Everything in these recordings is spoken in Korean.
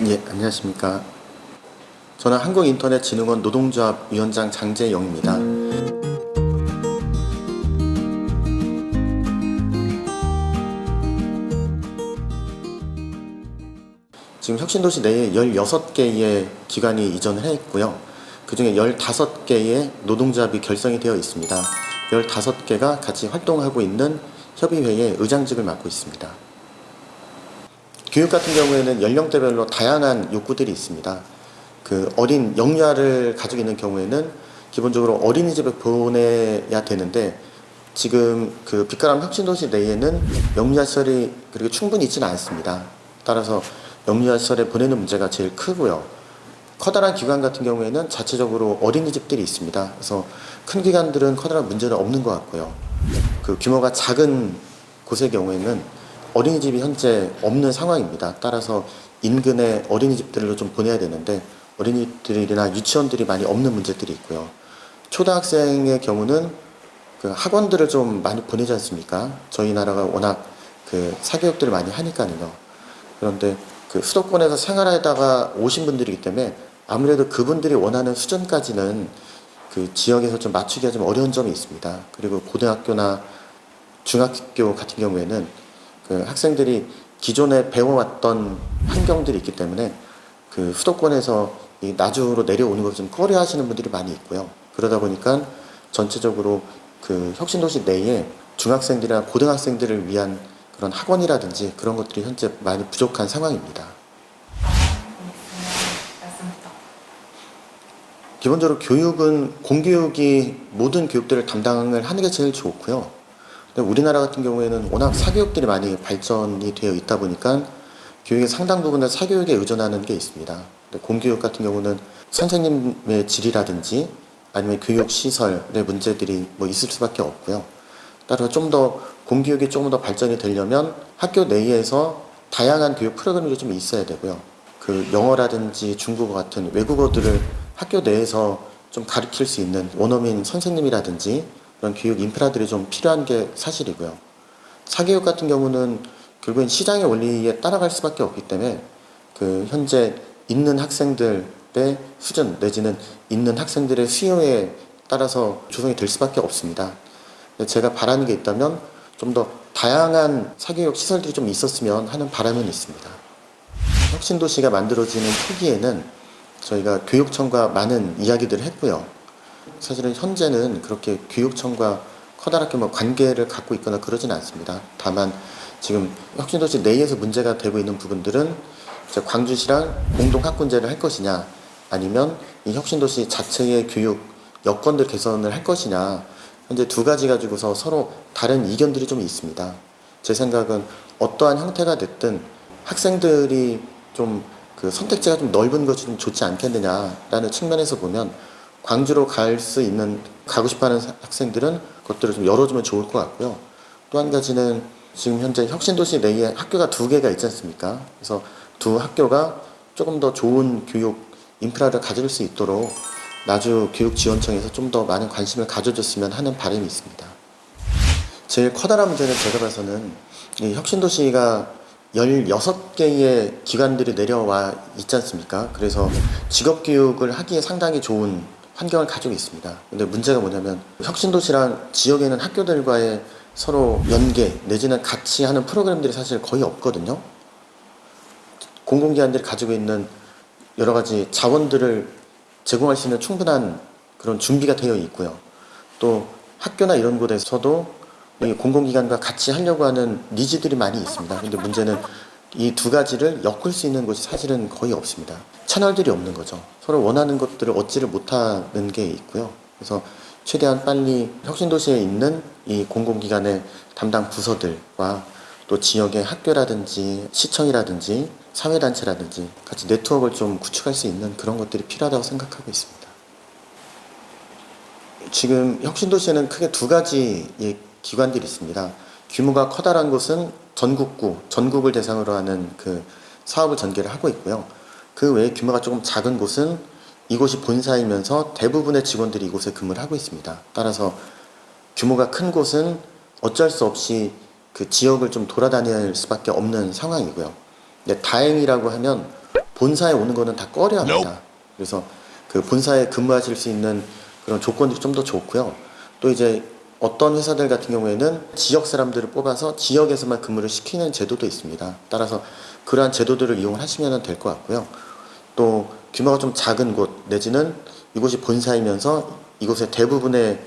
예, 안녕하십니까. 저는 한국인터넷진흥원 노동조합 위원장 장재영입니다. 지금 혁신도시 내에 16개의 기관이 이전을 했고요. 그 중에 15개의 노동조합이 결성이 되어 있습니다. 15개가 같이 활동하고 있는 협의회의 의장직을 맡고 있습니다. 교육 같은 경우에는 연령대별로 다양한 욕구들이 있습니다. 그 어린 영유아를 가지고 있는 경우에는 기본적으로 어린이집에 보내야 되는데, 지금 그 빛가람 혁신도시 내에는 영유아 시설이 그렇게 충분히 있지는 않습니다. 따라서 영유아 시설에 보내는 문제가 제일 크고요. 커다란 기관 같은 경우에는 자체적으로 어린이집들이 있습니다. 그래서 큰 기관들은 커다란 문제는 없는 것 같고요. 그 규모가 작은 곳의 경우에는 어린이집이 현재 없는 상황입니다. 따라서 인근의 어린이집들로 좀 보내야 되는데 어린이들이나 유치원들이 많이 없는 문제들이 있고요. 초등학생의 경우는 그 학원들을 좀 많이 보내지 않습니까? 저희 나라가 워낙 그 사교육들을 많이 하니까요. 그런데 그 수도권에서 생활하다가 오신 분들이기 때문에 아무래도 그분들이 원하는 수준까지는 그 지역에서 좀 맞추기가 좀 어려운 점이 있습니다. 그리고 고등학교나 중학교 같은 경우에는 그 학생들이 기존에 배워왔던 환경들이 있기 때문에 그 수도권에서 이 나주로 내려오는 것을 좀 꺼려하시는 분들이 많이 있고요. 그러다 보니까 전체적으로 그 혁신도시 내에 중학생들이나 고등학생들을 위한 그런 학원이라든지 그런 것들이 현재 많이 부족한 상황입니다. 기본적으로 교육은 공교육이 모든 교육들을 담당을 하는 게 제일 좋고요. 우리나라 같은 경우에는 워낙 사교육들이 많이 발전이 되어 있다 보니까 교육의 상당 부분을 사교육에 의존하는 게 있습니다. 공교육 같은 경우는 선생님의 질이라든지 아니면 교육시설의 문제들이 뭐 있을 수밖에 없고요. 따라서 좀 더 공교육이 조금 더 발전이 되려면 학교 내에서 다양한 교육 프로그램이 좀 있어야 되고요. 그 영어라든지 중국어 같은 외국어들을 학교 내에서 좀 가르칠 수 있는 원어민 선생님이라든지 그런 교육 인프라들이 좀 필요한 게 사실이고요. 사교육 같은 경우는 결국엔 시장의 원리에 따라갈 수밖에 없기 때문에 그 현재 있는 학생들의 수준 내지는 있는 학생들의 수요에 따라서 조성이 될 수밖에 없습니다. 제가 바라는 게 있다면 좀 더 다양한 사교육 시설들이 좀 있었으면 하는 바람은 있습니다. 혁신도시가 만들어지는 초기에는 저희가 교육청과 많은 이야기들을 했고요. 사실은 현재는 그렇게 교육청과 커다랗게 뭐 관계를 갖고 있거나 그러진 않습니다. 다만 지금 혁신도시 내에서 문제가 되고 있는 부분들은 광주시랑 공동학군제를 할 것이냐, 아니면 이 혁신도시 자체의 교육 여건들 개선을 할 것이냐, 현재 두 가지 가지고서 서로 다른 이견들이 좀 있습니다. 제 생각은 어떠한 형태가 됐든 학생들이 좀 그 선택지가 좀 넓은 것이 좀 좋지 않겠느냐라는 측면에서 보면 광주로 갈 수 있는, 가고 싶어하는 학생들은 그것들을 좀 열어주면 좋을 것 같고요. 또 한 가지는 지금 현재 혁신도시 내에 학교가 2개가 있지 않습니까? 그래서 두 학교가 조금 더 좋은 교육 인프라를 가질 수 있도록 나주교육지원청에서 좀 더 많은 관심을 가져줬으면 하는 바람이 있습니다. 제일 커다란 문제는 제가 봐서는 이 혁신도시가 16개의 기관들이 내려와 있지 않습니까? 그래서 직업교육을 하기에 상당히 좋은 환경을 가지고 있습니다. 근데 문제가 뭐냐면 혁신도시랑 지역에 있는 학교들과의 서로 연계 내지는 같이 하는 프로그램들이 사실 거의 없거든요. 공공기관들이 가지고 있는 여러 가지 자원들을 제공할 수 있는 충분한 그런 준비가 되어 있고요. 또 학교나 이런 곳에서도 이 공공기관과 같이 하려고 하는 니즈들이 많이 있습니다. 근데 문제는 이 두 가지를 엮을 수 있는 곳이 사실은 거의 없습니다. 채널들이 없는 거죠. 서로 원하는 것들을 얻지를 못하는 게 있고요. 그래서 최대한 빨리 혁신도시에 있는 이 공공기관의 담당 부서들과 또 지역의 학교라든지 시청이라든지 사회단체라든지 같이 네트워크를 좀 구축할 수 있는 그런 것들이 필요하다고 생각하고 있습니다. 지금 혁신도시에는 크게 2가지 기관들이 있습니다. 규모가 커다란 곳은 전국구, 전국을 대상으로 하는 그 사업을 전개를 하고 있고요. 그 외에 규모가 조금 작은 곳은 이곳이 본사이면서 대부분의 직원들이 이곳에 근무를 하고 있습니다. 따라서 규모가 큰 곳은 어쩔 수 없이 그 지역을 좀 돌아다닐 수밖에 없는 상황이고요. 근데 다행이라고 하면 본사에 오는 거는 다 꺼려 합니다. 그래서 그 본사에 근무하실 수 있는 그런 조건들이 좀 더 좋고요. 또 이제 어떤 회사들 같은 경우에는 지역 사람들을 뽑아서 지역에서만 근무를 시키는 제도도 있습니다. 따라서 그러한 제도들을 이용하시면 될 것 같고요. 또 규모가 좀 작은 곳 내지는 이곳이 본사이면서 이곳에 대부분의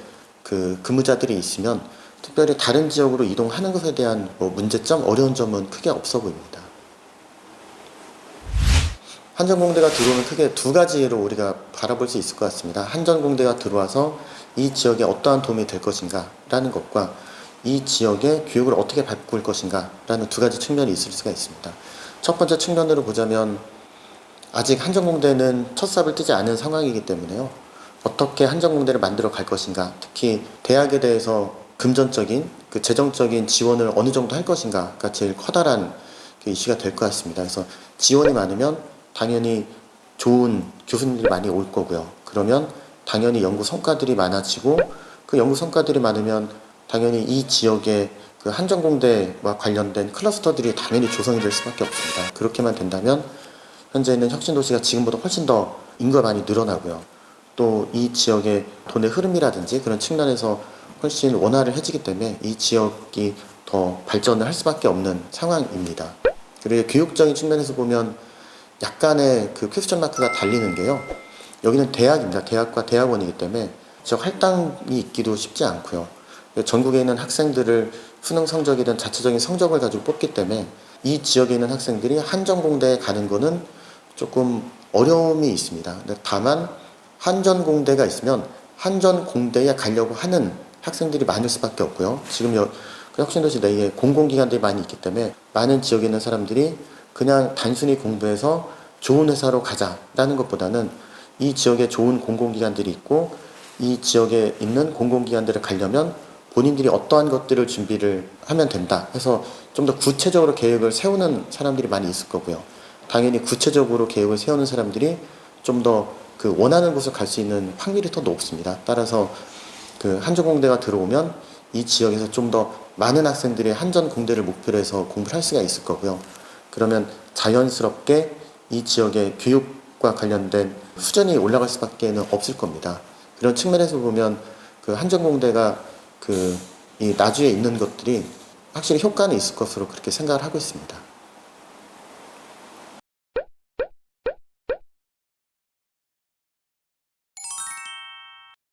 그 근무자들이 있으면 특별히 다른 지역으로 이동하는 것에 대한 뭐 문제점, 어려운 점은 크게 없어 보입니다. 한전공대가 들어오면 크게 두 가지로 우리가 바라볼 수 있을 것 같습니다. 한전공대가 들어와서 이 지역에 어떠한 도움이 될 것인가 라는 것과 이 지역의 교육을 어떻게 바꿀 것인가 라는 두 가지 측면이 있을 수가 있습니다. 첫 번째 측면으로 보자면 아직 한전공대는 첫 삽을 뜨지 않은 상황이기 때문에요. 어떻게 한전공대를 만들어 갈 것인가, 특히 대학에 대해서 금전적인 그 재정적인 지원을 어느 정도 할 것인가가 제일 커다란 그 이슈가 될 것 같습니다. 그래서 지원이 많으면 당연히 좋은 교수님들이 많이 올 거고요. 그러면 당연히 연구 성과들이 많아지고 그 연구 성과들이 많으면 당연히 이 지역의 그 한전공대와 관련된 클러스터들이 당연히 조성이 될 수밖에 없습니다. 그렇게만 된다면 현재 있는 혁신도시가 지금보다 훨씬 더 인구가 많이 늘어나고요. 또 이 지역의 돈의 흐름이라든지 그런 측면에서 훨씬 원활해지기 때문에 이 지역이 더 발전을 할 수밖에 없는 상황입니다. 그리고 교육적인 측면에서 보면 약간의 그 퀘스천 마크가 달리는 게요. 여기는 대학입니다. 대학과 대학원이기 때문에 지역 할당이 있기도 쉽지 않고요. 전국에 있는 학생들을 수능 성적이든 자체적인 성적을 가지고 뽑기 때문에 이 지역에 있는 학생들이 한전공대에 가는 거는 조금 어려움이 있습니다. 다만 한전공대가 있으면 한전공대에 가려고 하는 학생들이 많을 수밖에 없고요. 지금 혁신도시 내에 공공기관들이 많이 있기 때문에 많은 지역에 있는 사람들이 그냥 단순히 공부해서 좋은 회사로 가자라는 것보다는 이 지역에 좋은 공공기관들이 있고 이 지역에 있는 공공기관들을 가려면 본인들이 어떠한 것들을 준비를 하면 된다 해서 좀 더 구체적으로 계획을 세우는 사람들이 많이 있을 거고요. 당연히 구체적으로 계획을 세우는 사람들이 좀 더 그 원하는 곳을 갈 수 있는 확률이 더 높습니다. 따라서 그 한전공대가 들어오면 이 지역에서 좀 더 많은 학생들이 한전공대를 목표로 해서 공부를 할 수가 있을 거고요. 그러면 자연스럽게 이 지역의 교육과 관련된 수준이 올라갈 수밖에 없을 겁니다. 그런 측면에서 보면 그 한전공대가 그 이 나주에 있는 것들이 확실히 효과는 있을 것으로 그렇게 생각을 하고 있습니다.